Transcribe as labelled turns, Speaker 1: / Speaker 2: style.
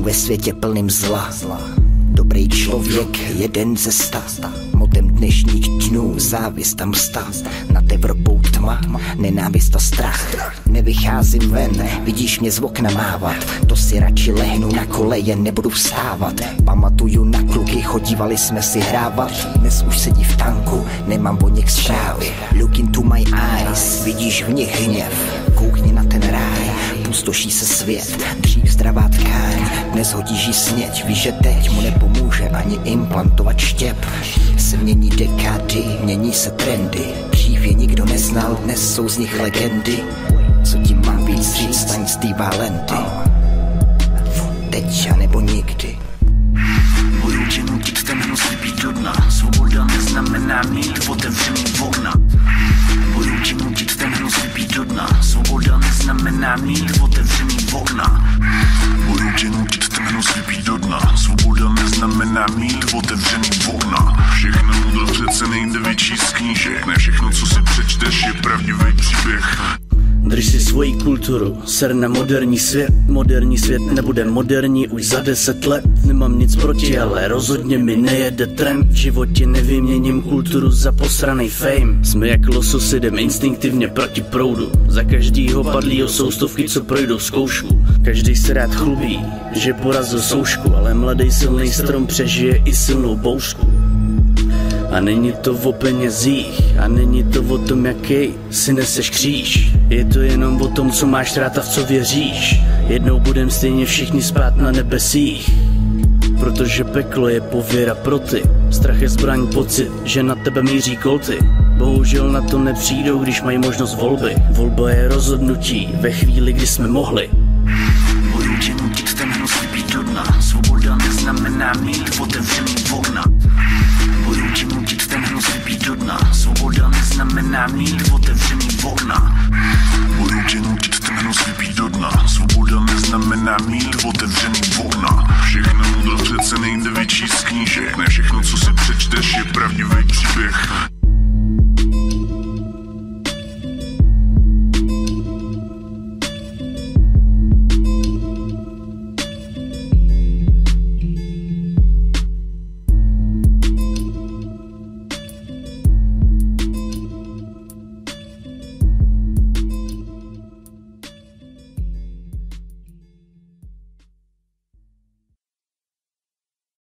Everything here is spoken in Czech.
Speaker 1: ve světě plným zla. Dobrý člověk, jeden ze 100. Motem dnešních dnů závist a msta. Nad Evropou tma, nenávist a strach. Nevycházím ven, vidíš mě z okna mávat. To si radši lehnu na koleje, nebudu vstávat. Pamatuju na kluky, chodívali jsme si hrávat. Dnes už sedí v tanku, nemám o nich zprávy. Look into my eyes, vidíš v nich hněv. Koukni na ten ráj, pustoší se svět. Dřív zdravá tkáň, dnes hodíš jí sněť. Víš, že teď mu nepomůže ani implantovat štěp. Se mění dekády, mění se trendy. Dřív je nikdo neznal, dnes jsou z nich legendy. Co ti mám víc říct, staň z té válenty. Teď a nebo nikdy.
Speaker 2: Budu tě nutit ten hnus vypít do dna. Svoboda neznamená mít otevřený okna. Budu tě nutit ten hnus vypít do dna. Svoboda neznamená mít otevřený okna. Budu tě nutit ten hnus vypít do dna. Svoboda neznamená mít otevřený okna. Všechno moudro přece nejde vyčíst z knížek. Ne všechno, co si přečteš, je pravdivý příběh.
Speaker 3: Drž si svoji kulturu, ser na moderní svět. Moderní svět nebude moderní už za 10 let. Nemám nic proti, ale rozhodně mi nejede trend. V životě nevyměním kulturu za posranej fame. Jsme jak lososy, jdem instinktivně proti proudu. Za každýho padlýho jsou stovky, co projdou zkoušku. Každý se rád chlubí, že porazil soušku, ale mladý silný strom přežije i silnou bouřku. A není to o penězích, a není to o tom, jaký si neseš kříž. Je to jenom o tom, co máš rád a v co věříš. Jednou budem stejně všichni spát na nebesích. Protože peklo je pověra pro ty. Strach je zbraň, pocit, že na tebe míří kolty. Bohužel na to nepřijdou, když mají možnost volby. Volba je rozhodnutí ve chvíli, kdy jsme mohli.